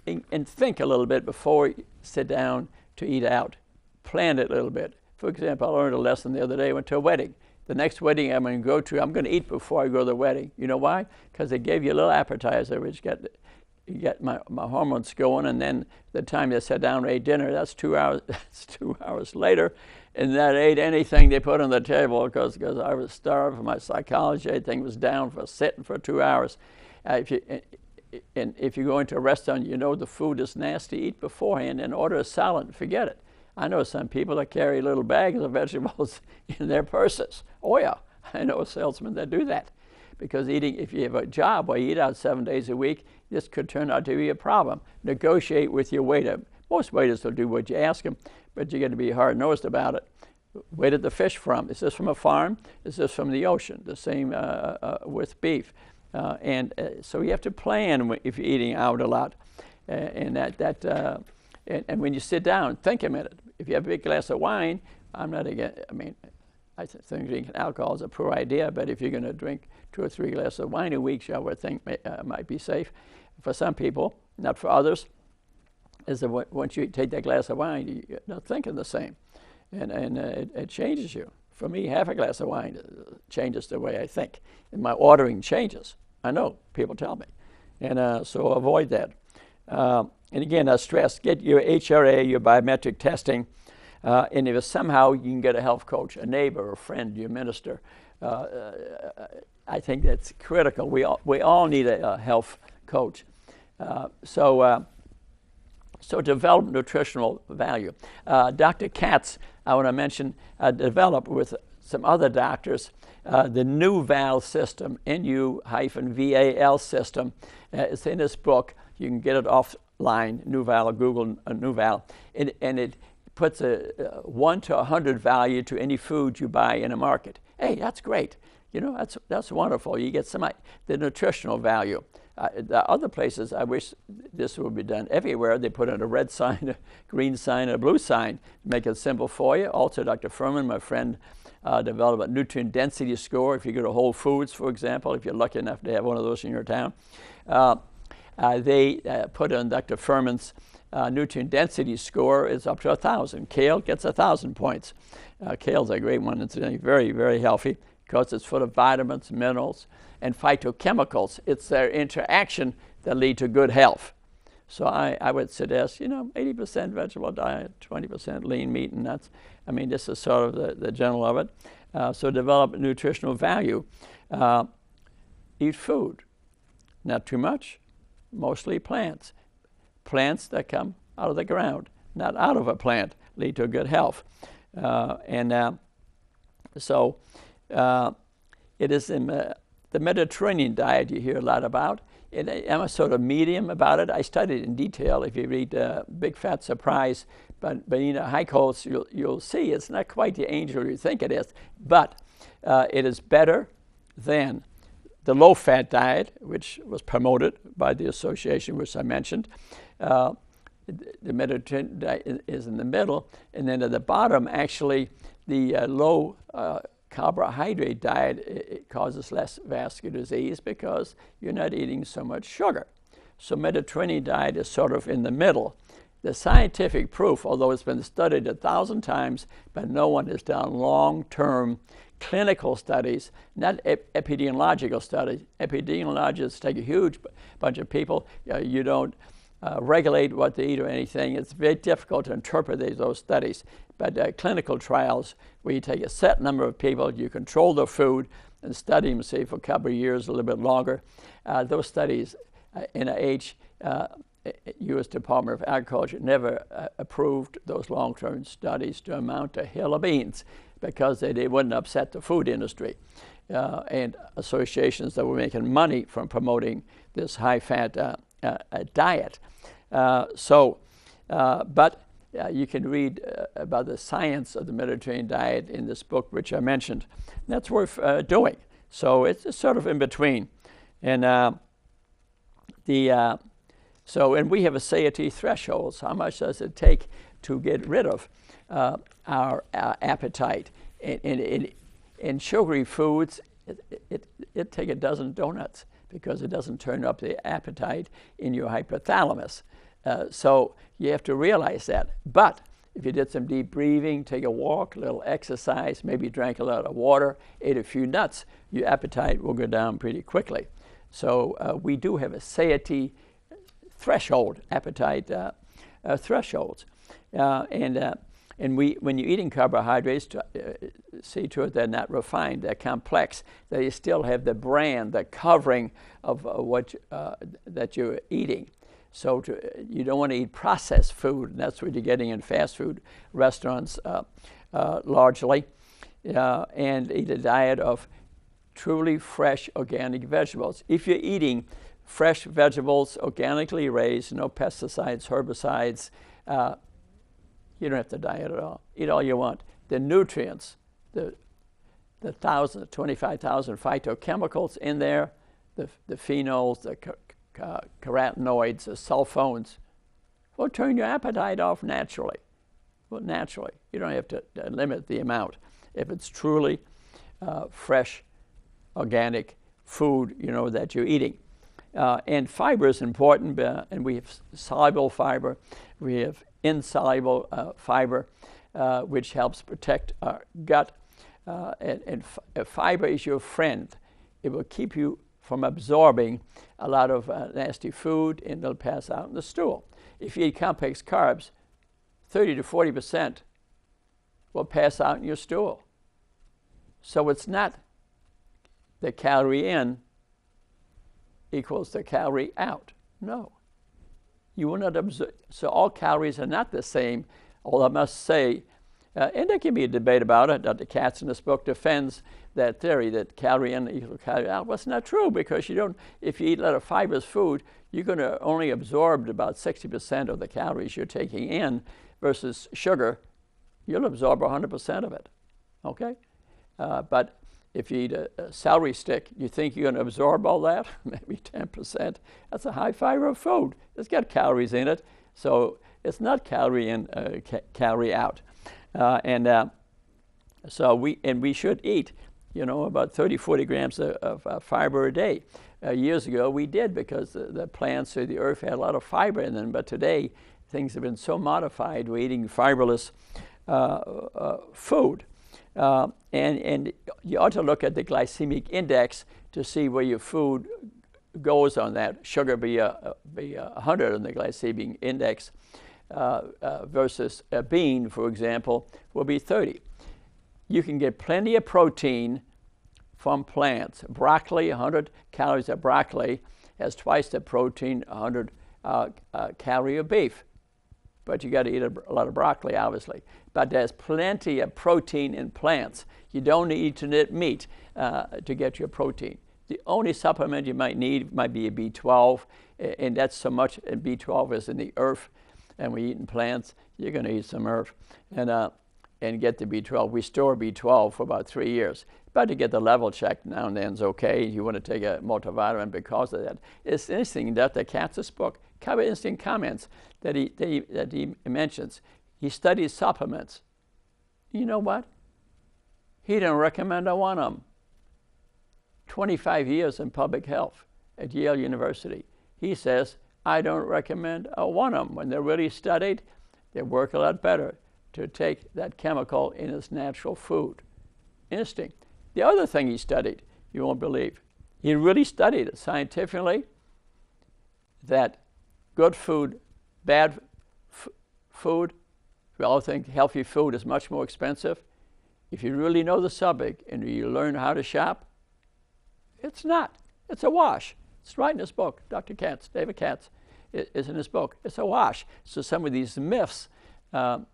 and think a little bit before you sit down to eat out. Plan it a little bit. For example, I learned a lesson the other day. I went to a wedding. The next wedding I'm going to go to, I'm going to eat before I go to the wedding. You know why? Because they gave you a little appetizer, which you get my hormones going, and then the time they sat down and ate dinner, that's 2 hours. That's 2 hours later, and that ate anything they put on the table, because I was starved for my psychology. Everything was down for sitting for 2 hours. If you go into a restaurant, you know the food is nasty, eat beforehand and order a salad. Forget it. I know some people that carry little bags of vegetables in their purses. Oh yeah, I know salesmen that do that. Because eating, if you have a job where you eat out 7 days a week, this could turn out to be a problem. Negotiate with your waiter. Most waiters will do what you ask them, but you got to be hard-nosed about it. Where did the fish from? Is this from a farm? Is this from the ocean? The same with beef. So you have to plan if you're eating out a lot. And when you sit down, think a minute. If you have a big glass of wine, I'm not against, I think drinking alcohol is a poor idea, but if you're going to drink 2 or 3 glasses of wine a week, I would think might be safe. For some people, not for others, is that once you take that glass of wine, you're not thinking the same. And it changes you. For me, half a glass of wine changes the way I think. And my ordering changes. I know, people tell me. And so avoid that. And again, stress, get your HRA, your biometric testing, and if somehow you can get a health coach, a neighbor, a friend, your minister, I think that's critical. We all need a health coach. So So develop nutritional value. Dr. Katz, I want to mention, developed with some other doctors the NuVal system, N-U-V-A-L system. It's in this book. You can get it offline, NuVal, Google NuVal, and it puts a 1 to 100 value to any food you buy in a market. Hey, that's great. You know, that's wonderful. You get the nutritional value. The other places, I wish this would be done everywhere. They put in a red sign, a green sign, and a blue sign to make it simple for you. Also, Dr. Furman, my friend, developed a nutrient density score. If you go to Whole Foods, for example, if you're lucky enough to have one of those in your town, they put in Dr. Furman's nutrient density score is up to 1,000. Kale gets 1,000 points. Kale's a great one. It's very, very healthy because it's full of vitamins, minerals, and phytochemicals. It's their interaction that lead to good health. So I would suggest, 80% vegetable diet, 20% lean meat and nuts. I mean, this is sort of the general of it. So develop nutritional value. Eat food, not too much, mostly plants. Plants that come out of the ground, not out of a plant, lead to good health. So it is in the Mediterranean diet you hear a lot about. I'm a sort of medium about it. I studied in detail. If you read Big Fat Surprise by Benina Heikholz, you'll see it's not quite the angel you think it is, but it is better than the low-fat diet, which was promoted by the association, which I mentioned. The Mediterranean diet is in the middle, and then at the bottom, actually, the low carbohydrate diet, it causes less vascular disease because you're not eating so much sugar. So Mediterranean diet is sort of in the middle. The scientific proof, although it's been studied 1,000 times, but no one has done long-term clinical studies, not epidemiological studies. Epidemiologists take a huge bunch of people. You don't regulate what they eat or anything. It's very difficult to interpret those studies. But clinical trials, where you take a set number of people, you control their food, and study them, say, for a couple of years, a little bit longer. Those studies, NIH, U.S. Department of Agriculture, never approved those long-term studies to amount to a hill of beans because they wouldn't upset the food industry and associations that were making money from promoting this high-fat diet. You can read about the science of the Mediterranean diet in this book, which I mentioned. And that's worth doing. So it's sort of in between. And and we have a satiety threshold. So how much does it take to get rid of our appetite? In sugary foods, it take a dozen donuts because it doesn't turn up the appetite in your hypothalamus. So you have to realize that. But if you did some deep breathing, take a walk, a little exercise, maybe drank a lot of water, ate a few nuts, your appetite will go down pretty quickly. So we do have a satiety threshold, appetite thresholds. And when you're eating carbohydrates, see to it they're not refined, they're complex. They still have the brand, the covering of that you're eating. So you don't want to eat processed food, and that's what you're getting in fast food restaurants largely, and eat a diet of truly fresh organic vegetables. If you're eating fresh vegetables, organically raised, no pesticides, herbicides, you don't have to diet at all. Eat all you want. The nutrients, the 25,000 phytochemicals in there, the phenols, the carotenoids, the sulfones, will turn your appetite off naturally. Well, naturally. You don't have to limit the amount. If it's truly fresh, organic food, that you're eating. And fiber is important, and we have soluble fiber. We have insoluble fiber, which helps protect our gut. And fiber is your friend. It will keep you from absorbing a lot of nasty food, and it'll pass out in the stool. If you eat complex carbs, 30 to 40% will pass out in your stool. So it's not the calorie in equals the calorie out. No. You will not absorb. So all calories are not the same. Although I must say, and there can be a debate about it. Dr. Katz in this book defends that theory that calorie in equals calorie out. Well, it's not true, because you don't. If you eat a lot of fibrous food, you're going to only absorb about 60% of the calories you're taking in, versus sugar, you'll absorb 100% of it. Okay, but if you eat a celery stick, you think you're going to absorb all that? Maybe 10%. That's a high fiber food. It's got calories in it, so it's not calorie in, calorie out. So we should eat, about 30, 40 grams of fiber a day. Years ago we did, because the plants or the earth had a lot of fiber in them. But today things have been so modified, we're eating fiberless food. And you ought to look at the glycemic index to see where your food goes on that. Sugar be 100 on the glycemic index, versus a bean, for example, will be 30. You can get plenty of protein from plants. Broccoli, 100 calories of broccoli has twice the protein, 100 calorie of beef. But you got to eat a lot of broccoli, obviously. But there's plenty of protein in plants. You don't need to eat meat to get your protein. The only supplement you might need might be a B12, and that's so much. And B12 is in the earth, and we eat in plants. You're going to eat some earth and get the B12. We store B12 for about 3 years. But to get the level checked now and then is okay. You want to take a multivitamin because of that. It's interesting, Dr. Katz's book, kind of interesting comments that he mentions. He studies supplements. You know what? He didn't recommend one of them. 25 years in public health at Yale University. He says, I don't recommend one of them. When they're really studied, they work a lot better to take that chemical in its natural food. Interesting. The other thing he studied, you won't believe, he really studied it scientifically, that good food, bad food, we all think healthy food is much more expensive. If you really know the subject and you learn how to shop, it's not. It's a wash. It's right in his book. Dr. Katz, David Katz, is in his book. It's a wash. So some of these myths are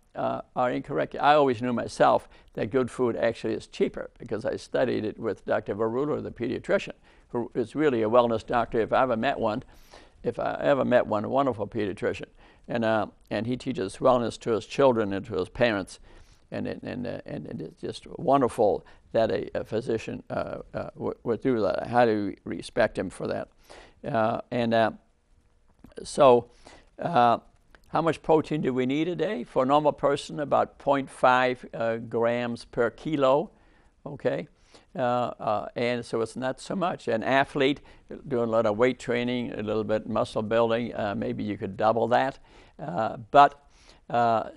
incorrect. I always knew myself that good food actually is cheaper, because I studied it with Dr. Varula, the pediatrician, who is really a wellness doctor if I ever met one. A wonderful pediatrician. And he teaches wellness to his children and to his parents. And it's just wonderful that a physician would do that. How do we respect him for that? So how much protein do we need a day? For a normal person, about 0.5 grams per kilo, okay? And so it's not so much. An athlete doing a lot of weight training, a little bit muscle building, maybe you could double that.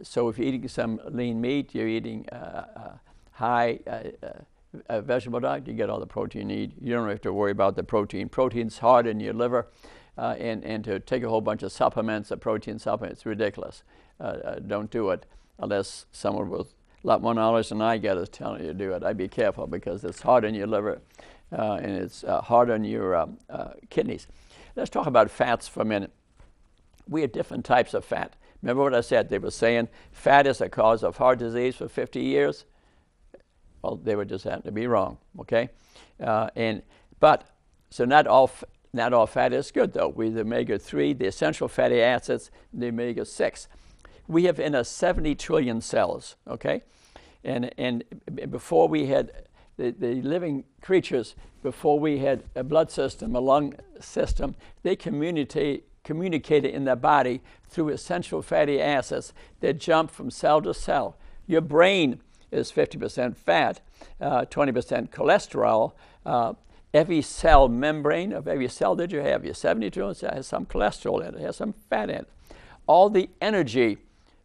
So if you're eating some lean meat, you're eating high vegetable diet, you get all the protein you need. You don't have to worry about the protein. Protein's hard in your liver, and to take a whole bunch of supplements, a protein supplement, it's ridiculous. Don't do it unless someone with a lot more knowledge than I get is telling you to do it. I'd be careful, because it's hard on your liver and it's hard on your kidneys. Let's talk about fats for a minute. We have different types of fat. Remember what I said? They were saying fat is a cause of heart disease for 50 years. Well, they were just happened to be wrong, okay? So not all fat is good, though. We have the omega-3, the essential fatty acids, the omega-6. We have in us 70 trillion cells, okay? And before we had the living creatures, before we had a blood system, a lung system, they communicated in their body through essential fatty acids that jump from cell to cell. Your brain is 50% fat, 20% cholesterol. Every cell membrane of every cell that you have, your 70 trillion cells, has some cholesterol in it, has some fat in it. All the energy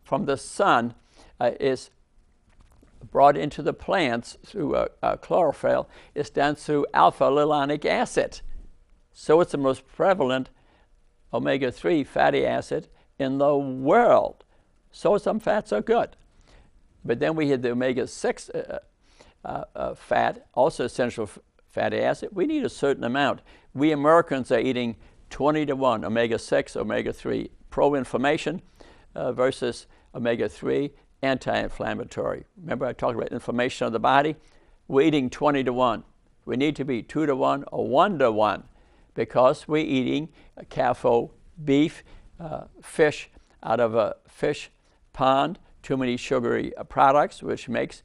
from the sun is brought into the plants through chlorophyll. It's done through alpha-linolenic acid. So it's the most prevalent omega-3 fatty acid in the world. So some fats are good. But then we had the omega-6 fat, also essential fatty acid. We need a certain amount. We Americans are eating 20 to 1 omega-6, omega-3 pro-inflammation versus omega-3, anti-inflammatory. Remember I talked about inflammation of the body? We're eating 20 to 1. We need to be 2 to 1 or 1 to 1 because we're eating CAFO beef, fish out of a fish pond, too many sugary products, which makes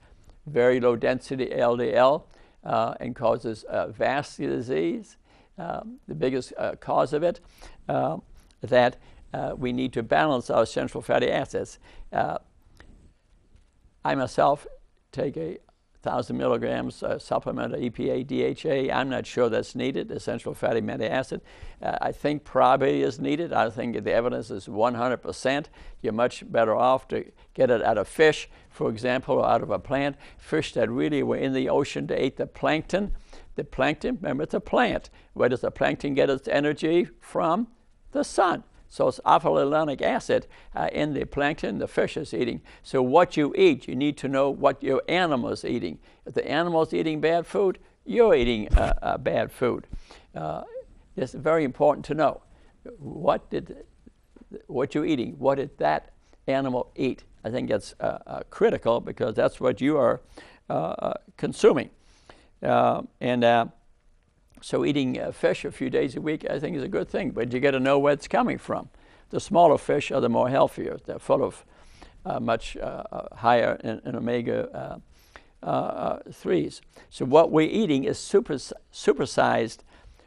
very low density LDL and causes vascular disease. The biggest cause of it, that we need to balance our essential fatty acids. I myself take a 1,000 milligrams supplement of EPA, DHA. I'm not sure that's needed, essential fatty acid. I think probably is needed. I think the evidence is 100%. You're much better off to get it out of fish, for example, or out of a plant. Fish that really were in the ocean to eat the plankton. The plankton, remember, it's a plant. Where does the plankton get its energy from? The sun. So it's alpha-linolenic acid in the plankton the fish is eating. So what you eat, you need to know what your animal is eating. If the animal is eating bad food, you're eating bad food. It's very important to know what you're eating. What did that animal eat? I think that's critical because that's what you are consuming. So eating fish a few days a week, I think, is a good thing, but you got to know where it's coming from. The smaller fish are the more healthier. They're full of much higher in omega-3s. So what we're eating is supersized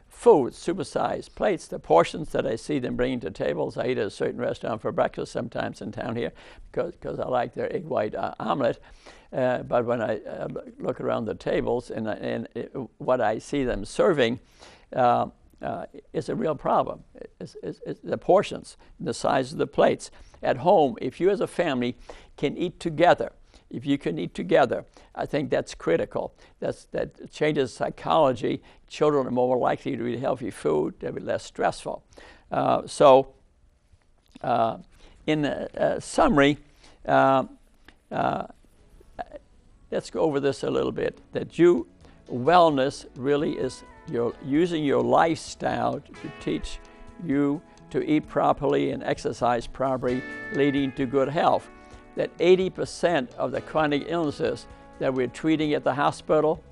food, supersized plates. The portions that I see them bringing to tables, I eat at a certain restaurant for breakfast sometimes in town here because I like their egg white omelet. But when I look around the tables and what I see them serving is a real problem. It's the portions, the size of the plates. At home, if you as a family can eat together, if you can eat together, I think that's critical. That changes psychology. Children are more likely to eat healthy food. They'll be less stressful. In summary, let's go over this a little bit. Wellness really is using your lifestyle to teach you to eat properly and exercise properly, leading to good health. That 80% of the chronic illnesses that we're treating at the hospital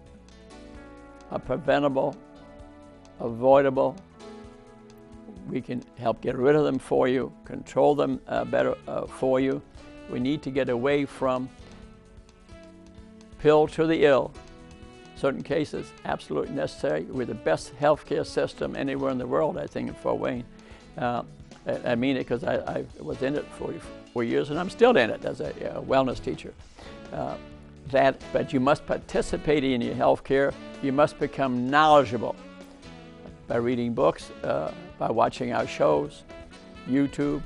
are preventable, avoidable. We can help get rid of them for you, control them better for you. We need to get away from pill to the ill. Certain cases, absolutely necessary. We're the best healthcare system anywhere in the world, I think, in Fort Wayne. I mean it because I was in it for 4 years and I'm still in it as a wellness teacher. But you must participate in your healthcare. You must become knowledgeable by reading books, by watching our shows, YouTube,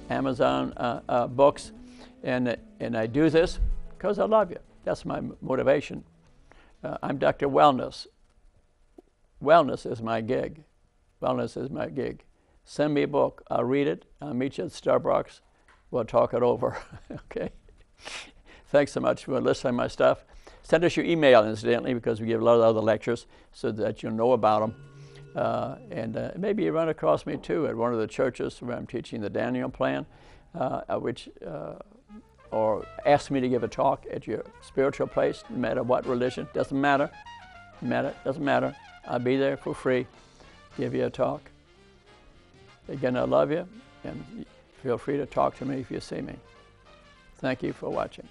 Amazon books. And I do this because I love you. That's my motivation. I'm Dr. Wellness. Wellness is my gig. Wellness is my gig. Send me a book. I'll read it. I'll meet you at Starbucks. We'll talk it over. Okay? Thanks so much for listening to my stuff. Send us your email, incidentally, because we give a lot of other lectures so that you'll know about them. Maybe you run across me, too, at one of the churches where I'm teaching the Daniel Plan, or ask me to give a talk at your spiritual place, no matter what religion. Doesn't matter. Doesn't matter. I'll be there for free, give you a talk. Again, I love you, and feel free to talk to me if you see me. Thank you for watching.